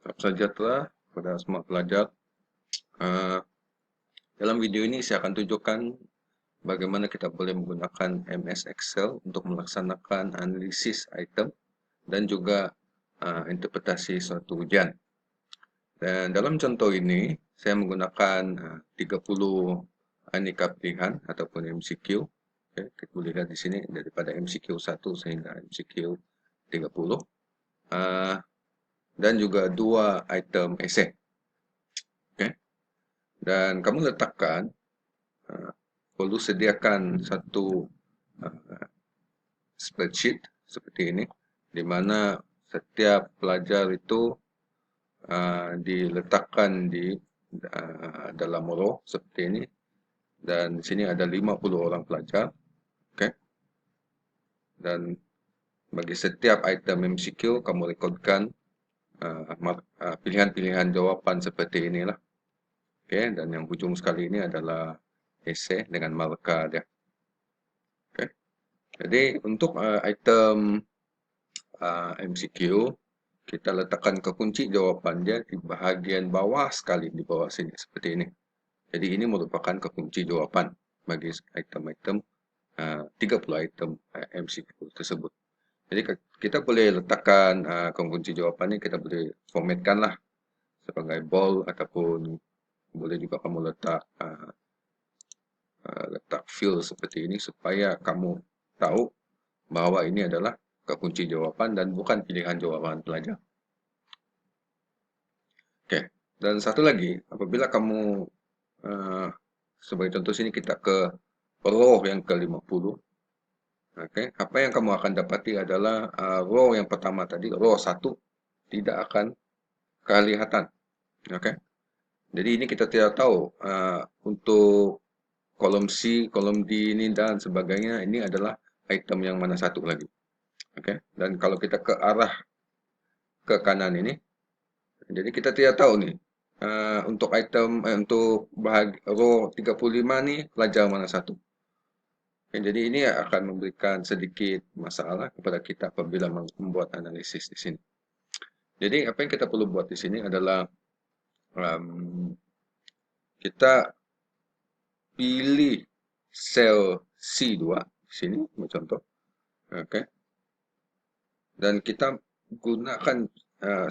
Salam sejahtera kepada semua pelajar. Eh, Dalam video ini saya akan tunjukkan bagaimana kita boleh menggunakan MS Excel untuk melaksanakan analisis item dan juga interpretasi suatu ujian. Dan dalam contoh ini, saya menggunakan 30 aneka pilihan ataupun MCQ. Oke, kita boleh lihat di sini daripada MCQ 1 sehingga MCQ 30. Dan juga 2 item esai. Oke. Dan kamu letakkan, perlu sediakan satu spreadsheet seperti ini, di mana setiap pelajar itu diletakkan di dalam row seperti ini, dan di sini ada 50 orang pelajar. Oke. Dan bagi setiap item MCQ kamu rekodkan pilihan-pilihan jawapan seperti inilah. Oke, dan yang hujung sekali ini adalah esai dengan markah dia. Oke. Jadi untuk item MCQ, kita letakkan kekunci jawapan dia di bahagian bawah sekali, di bawah sini, seperti ini. Jadi ini merupakan kekunci jawapan bagi item-item 30 item MCQ tersebut. Jadi kita boleh letakkan kekunci jawapan ini, kita boleh formatkan lah sebagai bold, ataupun boleh juga kamu letak fill seperti ini supaya kamu tahu bahwa ini adalah kekunci jawapan dan bukan pilihan jawapan pelajar. Oke, dan satu lagi, apabila kamu sebagai contoh sini kita ke row yang ke-50. Oke, apa yang kamu akan dapati adalah row yang pertama tadi, row 1 tidak akan kelihatan. Oke. Jadi ini kita tidak tahu untuk kolom C, kolom D ini dan sebagainya, ini adalah item yang mana satu lagi. Oke. Dan kalau kita ke arah ke kanan ini, jadi kita tidak tahu nih untuk item untuk row 35 nih pelajar mana satu. Oke, jadi ini akan memberikan sedikit masalah kepada kita apabila membuat analisis di sini. Jadi apa yang kita perlu buat di sini adalah kita pilih sel C2 di sini, contoh. Oke. Dan kita gunakan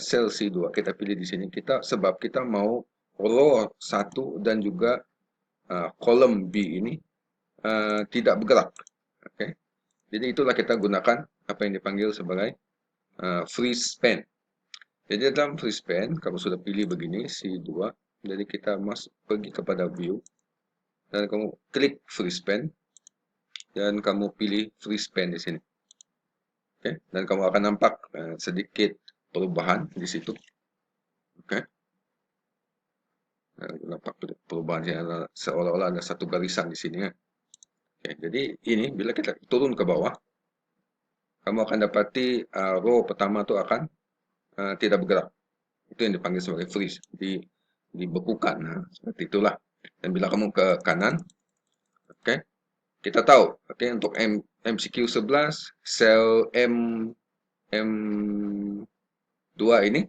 sel C2, kita pilih di sini kita sebab kita mau row 1 dan juga kolom B ini tidak bergerak. Oke. Jadi itulah kita gunakan apa yang dipanggil sebagai freeze span. Jadi dalam freeze span, kamu sudah pilih begini C2, jadi kita pergi kepada view dan kamu klik freeze span dan kamu pilih freeze span di sini. Oke, dan kamu akan nampak sedikit perubahan di situ. Oke. Nampak perubahan seolah-olah ada satu garisan di sini ya. Oke, jadi ini bila kita turun ke bawah, kamu akan dapati row pertama itu akan tidak bergerak. Itu yang dipanggil sebagai freeze, dibekukan. Nah, seperti itulah. Dan bila kamu ke kanan, oke, kita tahu, oke, untuk MCQ 11, sel M2 ini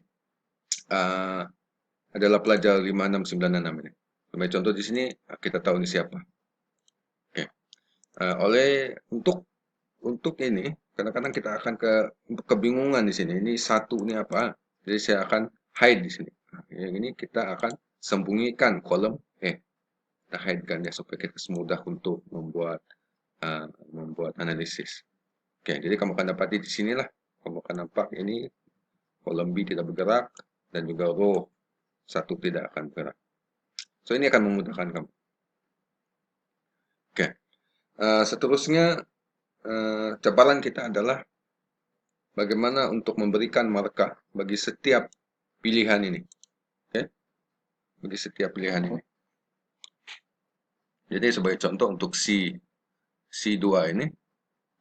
adalah pelajar 5696 ini. Sebagai contoh di sini kita tahu ini siapa. Oke. Untuk ini kadang-kadang kita akan kebingungan di sini. Ini satu ini apa? Jadi saya akan hide di sini. Yang ini kita akan sembunyikan kolom kita hide kan ya supaya kita semudah untuk membuat analisis. Oke, jadi kamu akan dapati di sinilah kamu akan nampak ini kolom B tidak bergerak dan juga row 1 tidak akan bergerak. So ini akan memudahkan kamu. Oke. Seterusnya cabaran kita adalah bagaimana untuk memberikan markah bagi setiap pilihan ini. Oke. Bagi setiap pilihan ini. Jadi sebagai contoh untuk C2 ini,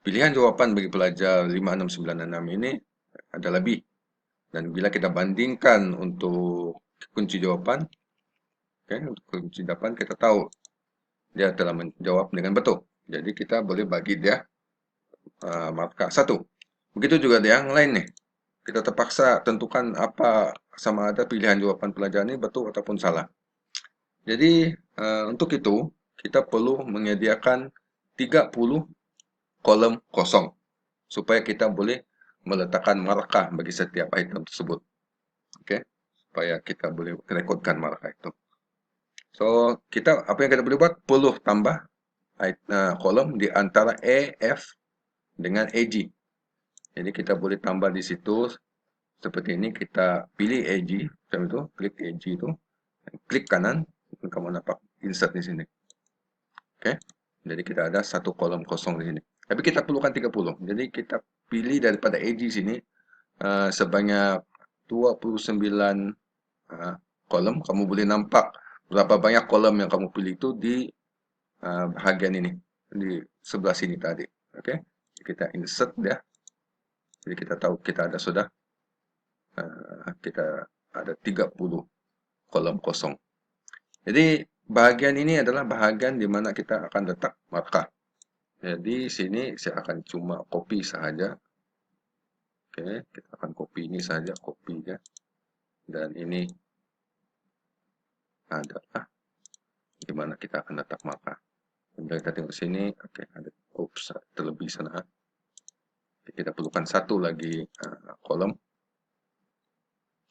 pilihan jawapan bagi pelajar 5696 ini adalah B. Dan bila kita bandingkan untuk kunci jawapan, untuk kunci jawapan kita tahu dia telah menjawab dengan betul. Jadi kita boleh bagi dia markah 1. Begitu juga yang lain nih. kita terpaksa tentukan apa sama ada pilihan jawaban pelajaran ini betul ataupun salah. Jadi untuk itu kita perlu menyediakan 30 kolom kosong supaya kita boleh meletakkan markah bagi setiap item tersebut. Oke, supaya kita boleh rekodkan markah itu. So, apa yang kita boleh buat? Perlu tambah kolom di antara A, F dengan AG. Jadi kita boleh tambah di situ seperti ini. Kita pilih AG, macam itu, klik AG itu, klik kanan, kamu dapat insert di sini. Oke, jadi kita ada satu kolom kosong di sini. Tapi kita perlukan 30. Jadi kita pilih daripada AG sini sebanyak 29 kolom. Kamu boleh nampak berapa banyak kolom yang kamu pilih itu di bahagian ini, di sebelah sini tadi. Oke, kita insert dia. Jadi kita tahu kita ada sudah kita ada 30 kolom kosong. Jadi bahagian ini adalah bahagian di mana kita akan letak markah. Jadi sini saya akan cuma copy saja. Oke, kita akan copy ini saja, copy ya. Dan ini adalah di mana kita akan letak markah. Kita tengok sini, oke, ada terlebih sana. Kita perlukan satu lagi kolom.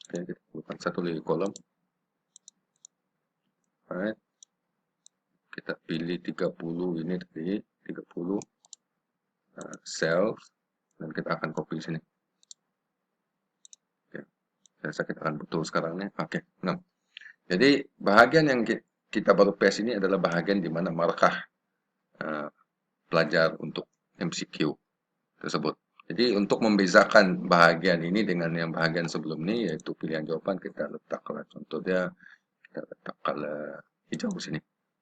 Oke, kita perlukan satu lagi kolom. Alright. Kita pilih 30 ini tadi, 30 cells, dan kita akan copy sini. Oke, saya rasa kita akan butuh sekarang nih. Oke, nah. Jadi bahagian yang kita baru paste ini adalah bahagian di mana markah pelajar untuk MCQ tersebut. Jadi untuk membezakan bahagian ini dengan yang bahagian sebelum ini, yaitu pilihan jawaban, kita letaklah contohnya, kita letak color hijau di sini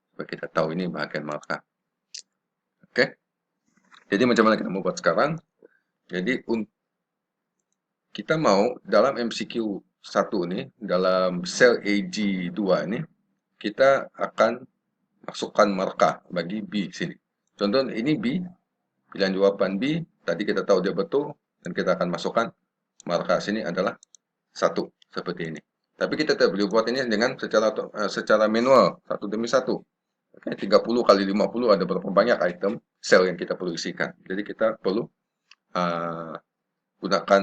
supaya kita tahu ini bahagian markah. Oke, jadi macam mana kita mau buat sekarang? Jadi kita mau dalam MCQ 1 ini, dalam sel AG2 ini, kita akan masukkan markah bagi B sini. Contoh ini B, pilihan jawaban B, tadi kita tahu dia betul, dan kita akan masukkan markah sini adalah 1, seperti ini. Tapi kita tidak boleh buat ini dengan secara manual, satu demi satu. Oke, 30 kali 50 ada berapa banyak item sel yang kita perlu isikan. Jadi kita perlu gunakan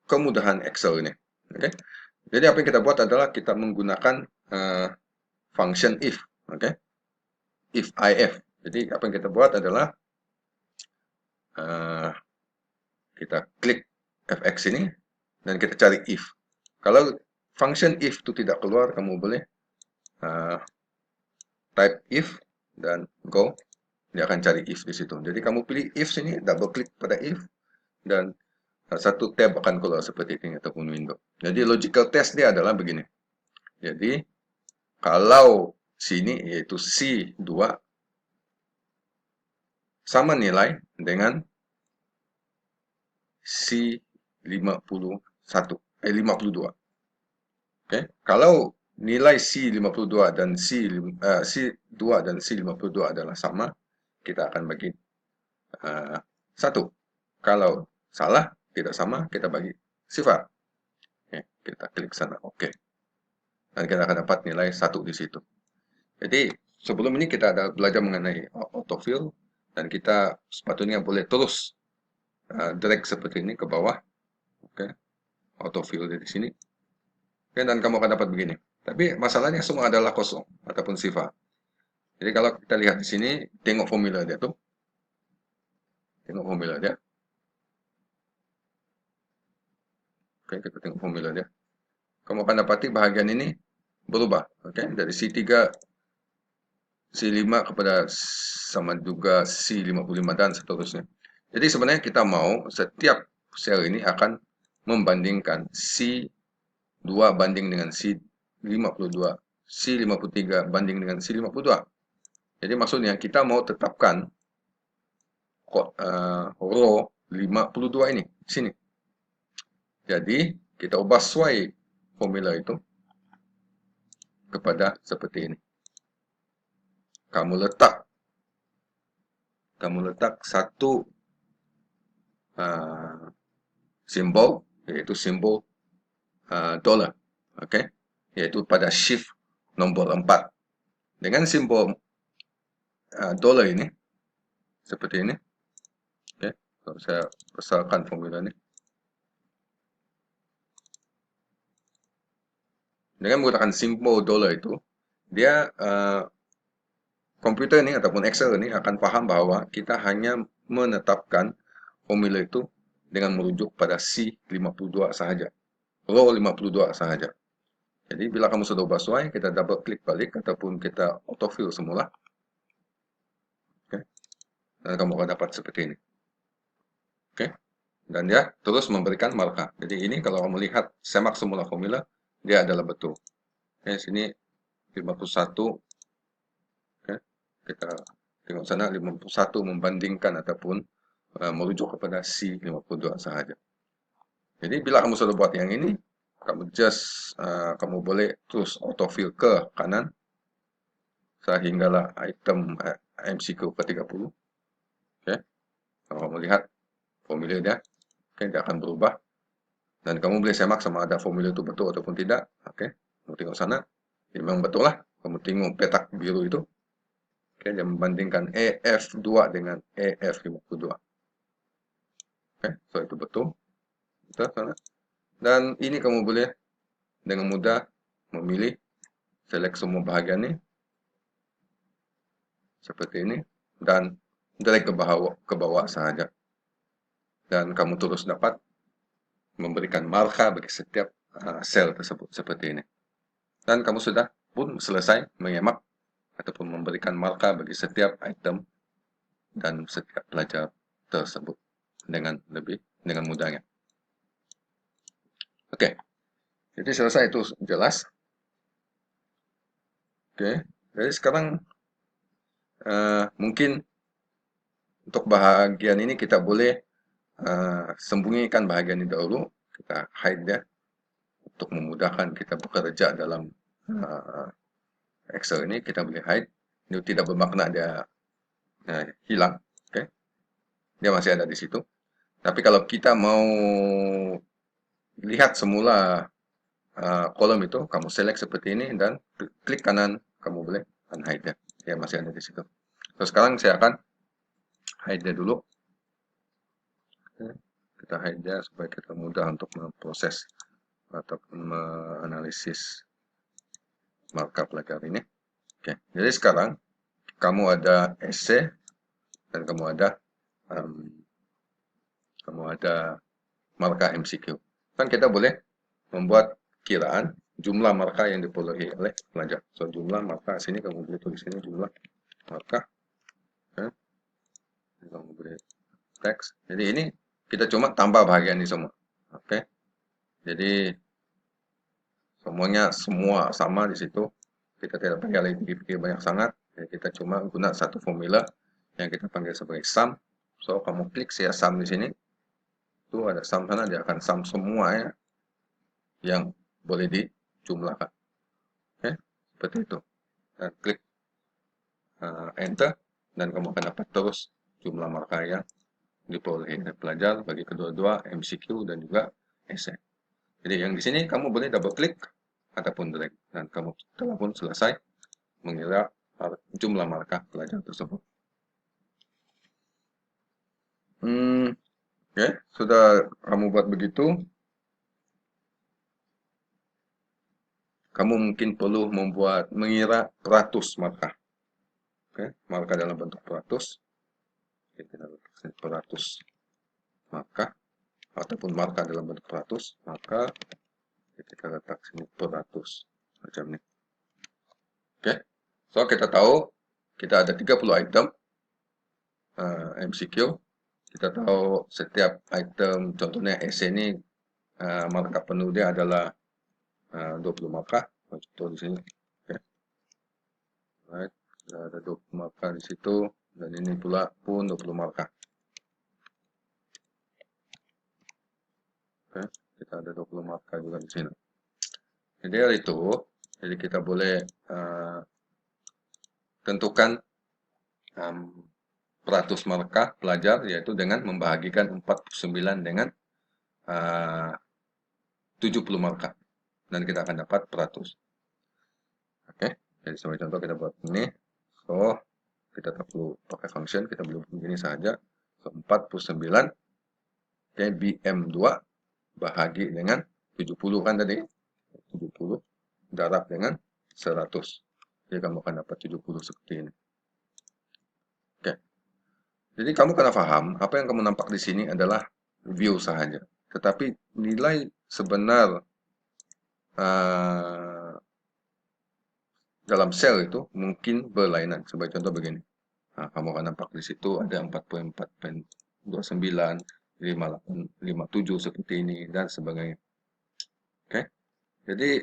kemudahan Excel ini. Oke. Jadi apa yang kita buat adalah kita menggunakan function if. Oke. If if. Jadi apa yang kita buat adalah kita klik fx ini dan kita cari if. Kalau function if itu tidak keluar, kamu boleh type if dan go. Dia akan cari if di situ. Jadi kamu pilih if sini, double klik pada if, dan satu tab akan keluar seperti ini ataupun window. Jadi logical test dia adalah begini. Jadi kalau sini yaitu C2 sama nilai dengan C52. Oke, kalau nilai C52 dan C2 dan C52 adalah sama, kita akan bagi 1. Kalau salah, tidak sama, kita bagi sifar. Oke, kita klik sana, oke. Dan kita akan dapat nilai 1 di situ. Jadi, sebelum ini kita ada belajar mengenai autofill, dan kita sepatutnya boleh terus drag seperti ini ke bawah. Oke, autofill di sini. Oke, dan kamu akan dapat begini. Tapi masalahnya semua adalah kosong ataupun sifar. Jadi kalau kita lihat di sini, tengok formula dia tuh. Tengok formula dia. Oke, kita tengok formula dia. Kamu akan dapati bahagian ini berubah. Oke, dari C3, C5 kepada sama juga C55 dan seterusnya. Jadi sebenarnya kita mau setiap sel ini akan membandingkan C2 banding dengan C52, C53 banding dengan C52. Jadi maksudnya kita mau tetapkan row 52 ini sini. Jadi kita ubah sesuai formula itu kepada seperti ini. Kamu letak satu simbol yaitu simbol dollar. Oke, yaitu pada shift nomor 4. Dengan simbol dollar ini, seperti ini. Oke, kalau saya besarkan formula ini. Dengan menggunakan simbol dollar itu, dia komputer ini ataupun Excel ini akan paham bahwa kita hanya menetapkan formula itu dengan merujuk pada C52 sahaja, row 52 sahaja. Jadi bila kamu sudah ubah sesuai, kita double klik balik ataupun kita autofill semula. Oke. Dan kamu akan dapat seperti ini. Oke. Dan dia terus memberikan marka. Jadi ini kalau kamu lihat semak semula formula, dia adalah betul. Oke, sini 51. Oke. Kita tengok sana 51 membandingkan ataupun merujuk kepada C52 sahaja. Jadi bila kamu sudah buat yang ini, kamu kamu boleh terus autofill ke kanan sehinggalah item MCQ ke-30. Oke. Kalau kamu lihat formula dia, oke, dia akan berubah. Dan kamu boleh semak sama ada formula itu betul ataupun tidak. Oke. Kamu tengok sana, ini memang betul lah. Kamu tengok petak biru itu. Oke, dia membandingkan EF2 dengan EF52. Oke, so itu betul. Betul sana. Dan ini kamu boleh dengan mudah memilih select semua bahagian ini seperti ini dan drag ke bawah saja. Dan kamu terus dapat memberikan marka bagi setiap sel tersebut seperti ini. Dan kamu sudah pun selesai menyemak ataupun memberikan marka bagi setiap item dan setiap pelajar tersebut dengan mudahnya. Oke. Jadi selesai itu jelas. Oke. Jadi sekarang mungkin untuk bahagian ini kita boleh sembunyikan bahagian ini dahulu. Kita hide ya untuk memudahkan kita bekerja dalam Excel ini. Kita boleh hide. Ini tidak bermakna dia hilang. Oke. Dia masih ada di situ. Tapi kalau kita mau lihat semula kolom itu, kamu select seperti ini dan klik kanan, kamu boleh unhide ya. Dia masih ada di situ. Terus sekarang saya akan hide dia dulu. Kita hide dia supaya kita mudah untuk memproses ataupun menganalisis marka pelajar ini. Oke, jadi sekarang kamu ada essay dan kamu ada marka MCQ. Kan kita boleh membuat kiraan jumlah marka yang diperolehi oleh pelajar. So jumlah marka sini kamu boleh tulis sini jumlah marka. Oke. Kamu boleh teks. Jadi ini kita cuma tambah bahagian ini semua. Oke. Jadi semuanya semua sama di situ. Kita tidak pakai lagi pikir banyak sangat. Jadi kita cuma guna satu formula yang kita panggil sebagai sum. So kamu klik saya sum di sini. Itu ada sum sana, dia akan sum semua ya yang boleh dijumlahkan. Oke, seperti itu. Dan klik enter dan kamu akan dapat terus jumlah marka yang diperolehi oleh pelajar bagi kedua-dua MCQ dan juga essay. Jadi yang di sini kamu boleh double klik ataupun drag dan kamu telah pun selesai mengira jumlah marka pelajar tersebut. Oke, sudah kamu buat begitu. Kamu mungkin perlu mengira peratus marka. Oke, marka dalam bentuk peratus. Kita peratus marka ataupun marka dalam bentuk peratus, maka kita letak sini peratus macam ini. Oke, so kita tahu kita ada 30 item MCQ. Kita tahu setiap item, contohnya essay ini marka penuh dia adalah 20 marka. Contoh di sini. Oke. Right. Ada 20 marka di situ dan ini pula pun 20 marka. Oke, kita ada 20 marka juga di sini. Jadi dari itu, jadi kita boleh tentukan peratus marka pelajar yaitu dengan membahagikan 49 dengan 70 markah. Dan kita akan dapat peratus. Oke, jadi sebagai contoh kita buat ini. So, kita tak perlu pakai function, kita belum begini saja. So, 49 BM2 bahagi dengan 70 kan tadi. 70 darab dengan 100. Jadi kamu akan dapat 70 seperti ini. Oke. Jadi kamu karena paham, apa yang kamu nampak di sini adalah view saja. Tetapi nilai sebenar dalam sel itu mungkin berlainan. Sebagai contoh begini. Nah, kamu akan nampak di situ ada 44.29, 5857 seperti ini dan sebagainya. Oke. Jadi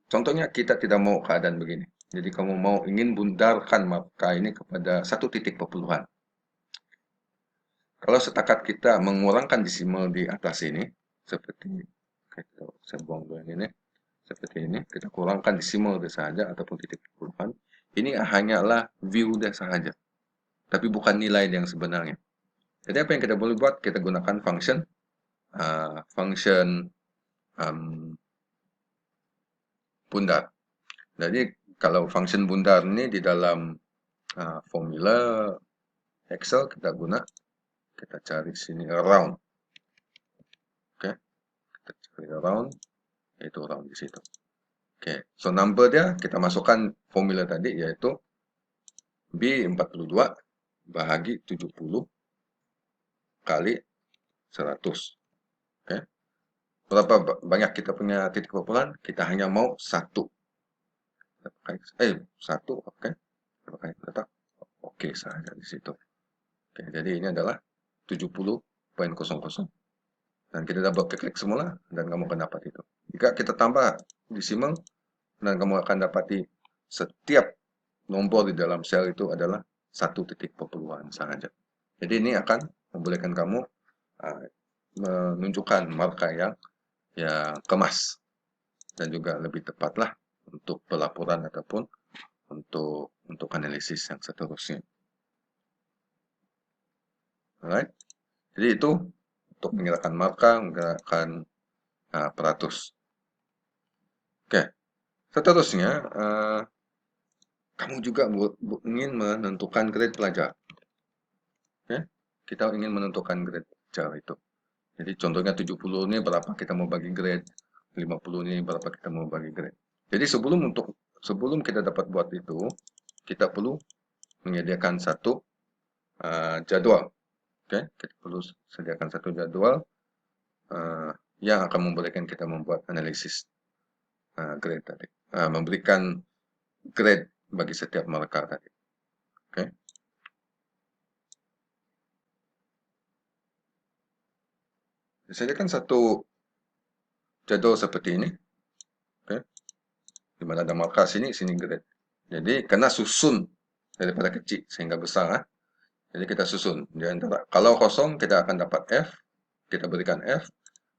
contohnya kita tidak mau keadaan begini. Jadi kamu ingin bundarkan markah ini kepada satu titik perpuluhan. Kalau setakat kita mengurangkan desimal di atas ini, seperti saya buang dulu ini, seperti ini, kita kurangkan desimal saja ataupun titik perpuluhan. Ini hanyalah view saja, tapi bukan nilai yang sebenarnya. Jadi apa yang kita boleh buat? Kita gunakan function bundar. Jadi kalau function bundar ini di dalam formula Excel kita cari sini around. Oke, kita cari around, yaitu around di situ. Oke, so number dia kita masukkan formula tadi yaitu B42 bahagi 70 kali 100. Oke. Berapa banyak kita punya titik perpuluhan? Kita hanya mau satu. Satu, oke. Kita oke saja di situ. Oke, jadi ini adalah 70.00. Dan kita double klik semula dan kamu akan dapat itu. Jika kita tambah desimal dan kamu akan dapati setiap nomor di dalam sel itu adalah satu titik perpuluhan saja. Jadi ini akan membolehkan kamu menunjukkan markah yang kemas dan juga lebih tepatlah untuk pelaporan ataupun untuk analisis yang seterusnya. Alright. Jadi itu untuk menggerakkan markah, menggerakkan peratus. Oke. Seterusnya, kamu juga ingin menentukan grade pelajar. Oke. Kita ingin menentukan grade pelajar itu. Jadi contohnya 70 ini berapa kita mau bagi grade, 50 ini berapa kita mau bagi grade. Jadi sebelum kita dapat buat itu, kita perlu menyediakan satu jadwal. Oke, kita perlu sediakan satu jadwal yang akan membolehkan kita membuat analisis grade tadi, memberikan grade bagi setiap markah tadi. Oke. Disediakan satu jadwal seperti ini. Oke. Di mana ada markah sini grade. Jadi karena susun daripada kecil sehingga besar. Jadi kita susun. Di antara kalau kosong kita akan dapat F, kita berikan F.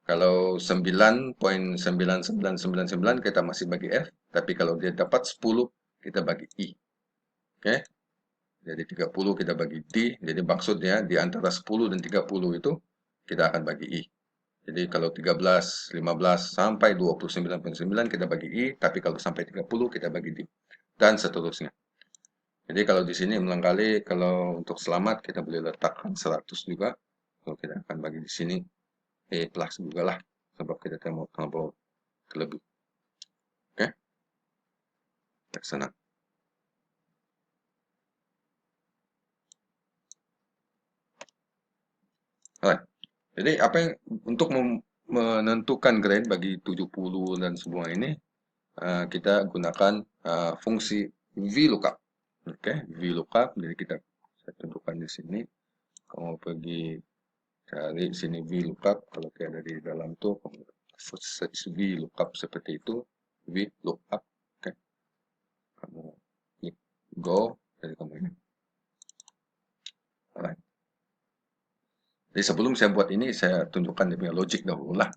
Kalau 9.99999 kita masih bagi F, tapi kalau dia dapat 10 kita bagi I. Oke. Jadi 30 kita bagi D. Jadi maksudnya di antara 10 dan 30 itu kita akan bagi I. Jadi kalau 13, 15 sampai 29.9 kita bagi I, tapi kalau sampai 30 kita bagi D. Dan seterusnya. Jadi kalau di sini barangkali kalau untuk selamat kita boleh letakkan 100 juga. Kalau kita akan bagi di sini plus juga lah, sebab kita mau terlalu terlebih. Oke, kita sana. Alright. Jadi apa yang untuk menentukan grade bagi 70 dan semua ini kita gunakan fungsi VLOOKUP. Oke, VLOOKUP. Jadi saya tentukan di sini. Kamu pergi cari sini VLOOKUP. Kalau ada di dalam tuh search VLOOKUP seperti itu. VLOOKUP. Oke. Kamu klik go dari kamu ini. Alright. Jadi sebelum saya buat ini, saya tunjukkan dia punya logic dahulu lah.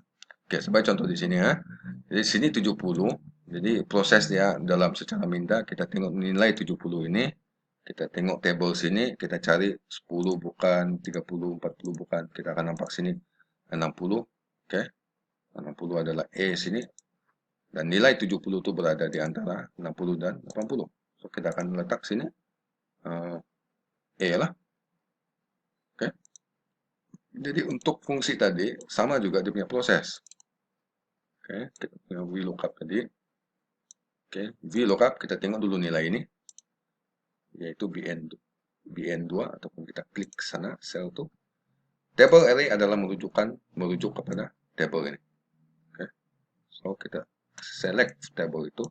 Oke, sebagai contoh di sini ya. Jadi sini 70. Jadi proses dia dalam secara minta, kita tengok nilai 70 ini. Kita tengok table sini, kita cari 10 bukan, 30, 40 bukan. Kita akan nampak sini 60. Oke. 60 adalah E sini. Dan nilai 70 itu berada di antara 60 dan 80. So, kita akan letak sini E lah. Oke. Jadi untuk fungsi tadi, sama juga dia punya proses. Oke, kita punya VLOOKUP tadi. Oke, VLOOKUP kita tengok dulu nilai ini, yaitu BN2, ataupun kita klik sana, sel itu. Table array adalah merujuk kepada table ini. Oke. So, kita select table itu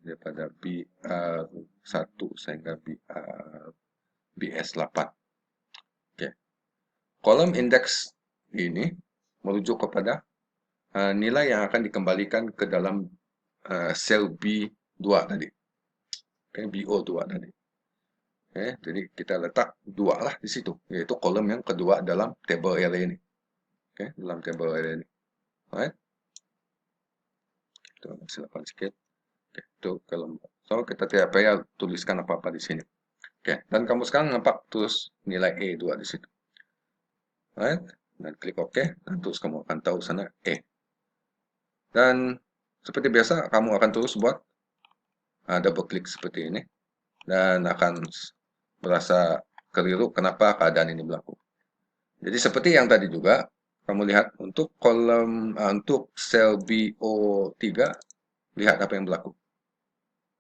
daripada BR1 sehingga BS8. Oke. Kolom indeks ini merujuk kepada nilai yang akan dikembalikan ke dalam sel B2 tadi. Oke, BO2 tadi. Oke, jadi kita letak 2 lah di situ, yaitu kolom yang kedua dalam table array ini. Oke, dalam table array ini. Alright. Kita silakan sedikit. Oke, itu kolom. So, kita tidak payah tuliskan apa-apa di sini. Oke, dan kamu sekarang nampak terus nilai E2 di situ. Alright, dan klik OK, dan terus kamu akan tahu sana E. Dan seperti biasa, kamu akan terus buat double klik seperti ini. Dan akan merasa keliru kenapa keadaan ini berlaku. Jadi seperti yang tadi juga, kamu lihat untuk kolom, untuk sel BO3, lihat apa yang berlaku.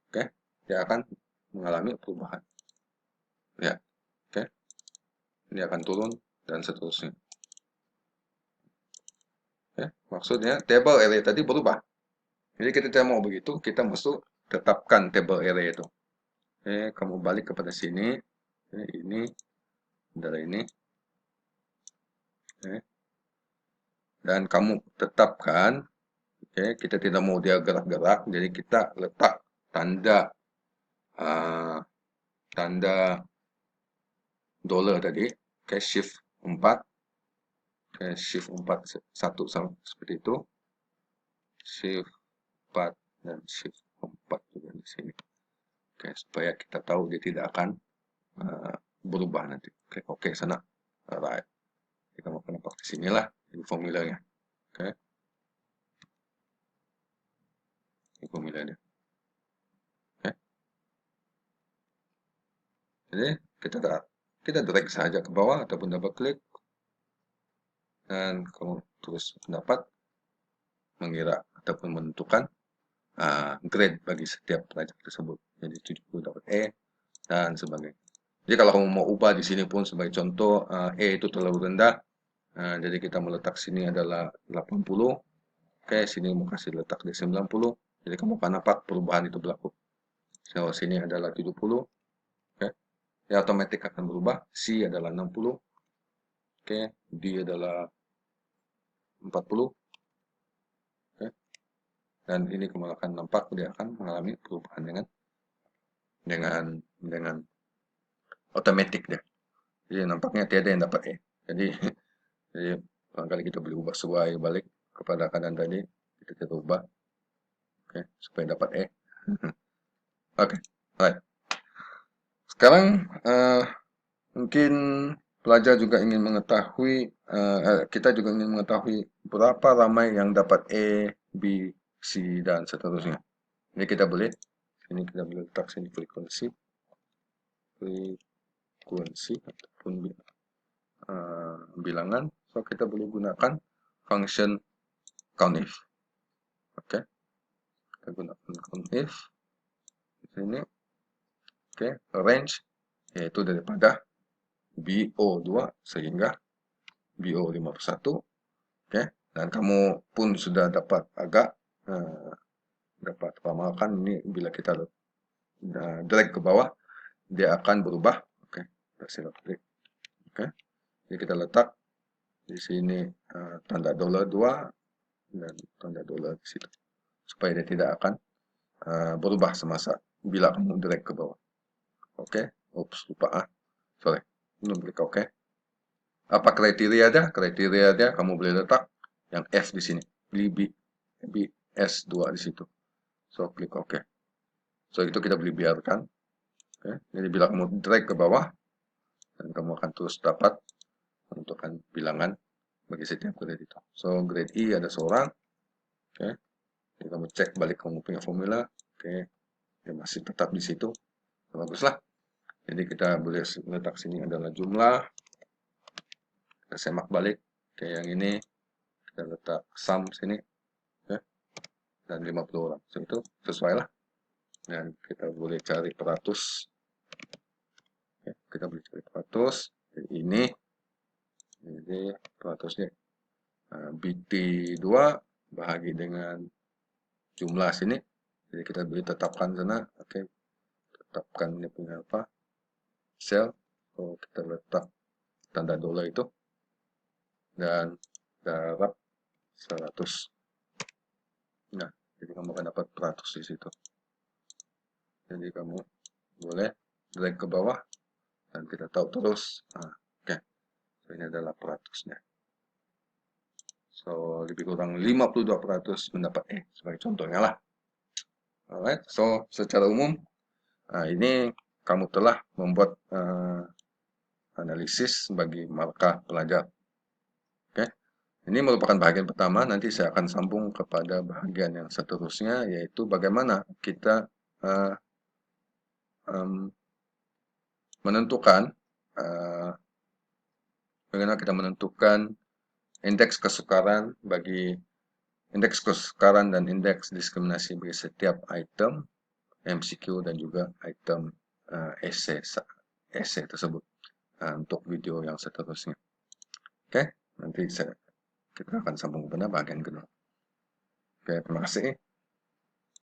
Oke, dia akan mengalami perubahan. Lihat, oke, ini akan turun dan seterusnya. Oke, maksudnya table array tadi berubah. Jadi kita tidak mau begitu, kita mesti tetapkan table array itu. Oke, kamu balik kepada sini. Oke, ini dari ini. Oke. Dan kamu tetapkan, oke, kita tidak mau dia gerak-gerak, jadi kita letak tanda dollar tadi, oke, shift 4, oke, shift 4 satu sama seperti itu, shift 4 dan shift 4 juga di sini, oke, supaya kita tahu dia tidak akan berubah nanti. Oke, sana, alright, kita mau nampak di sinilah ini formulanya, oke, ini formulanya. Jadi kita drag saja ke bawah ataupun double klik dan kamu terus dapat mengira ataupun menentukan grade bagi setiap pelajar tersebut. Jadi 70 dapat E dan sebagainya. Jadi kalau kamu mau ubah di sini pun sebagai contoh E itu terlalu rendah, jadi kita meletak sini adalah 80. Oke, sini mau kasih letak di 90. Jadi kamu akan nampak perubahan itu berlaku. So, sini adalah 70. Oke. Ya otomatis akan berubah. C adalah 60. Oke, D adalah 40. Oke. Dan ini kamu akan nampak dia akan mengalami perubahan dengan otomatis dia. Jadi nampaknya tiada yang dapat E. Jadi barangkali kita boleh ubah sesuai balik kepada keadaan tadi. Kita ubah. Oke, supaya dapat E. Oke, right. Sekarang mungkin pelajar juga ingin mengetahui, kita juga ingin mengetahui berapa ramai yang dapat E, B, C, dan seterusnya. Ini kita boleh letak sini frekuensi ataupun bilangan. So kita boleh gunakan function COUNTIF. Oke, kita gunakan COUNTIF di sini. Oke, range yaitu daripada BO2 sehingga BO51. Oke, dan kamu pun sudah dapat dapat ramalkan ini bila kita drag ke bawah dia akan berubah. Oke, kita silap klik. Oke, jadi kita letak di sini tanda dollar 2 dan tanda dollar di situ supaya dia tidak akan berubah semasa bila kamu drag ke bawah. Oke, lupa sorry, belum klik oke. Apa kriteria dia? Kriteria dia kamu boleh letak yang F di sini, BS2 di situ. So klik oke. So itu kita boleh biarkan. Oke. Jadi bila kamu drag ke bawah dan kamu akan terus dapat menentukan bilangan bagi setiap grade itu. So, grade E ada seorang. Oke. Jadi kamu cek balik kamu punya formula. Oke. Ya masih tetap di situ. Baguslah. Jadi kita boleh letak sini adalah jumlah. Kita semak balik. Oke, yang ini kita letak sum sini. Oke. Dan 50 orang. So, itu sesuai lah. Dan kita boleh cari peratus. Oke, kita boleh cari peratus. Jadi ini. Jadi peratusnya BT2 bahagi dengan jumlah sini. Jadi kita boleh tetapkan sana. Oke. Tetapkan ini punya apa? Sel. So, kita letak tanda dollar itu. Dan darab 100. Nah, jadi kamu akan dapat peratus di situ. Jadi kamu boleh drag ke bawah dan kita tahu terus. Nah, oke. So, ini adalah peratusnya. So, lebih kurang 52% mendapat E sebagai contohnya lah. Alright, so secara umum ini kamu telah membuat analisis bagi markah pelajar. Oke, ini merupakan bagian pertama. Nanti saya akan sambung kepada bagian yang seterusnya, yaitu bagaimana kita menentukan indeks kesukaran bagi indeks kesukaran dan indeks diskriminasi bagi setiap item MCQ dan juga item essay tersebut untuk video yang seterusnya. Oke, nanti kita akan sambung kepada bagian kedua. Oke, terima kasih.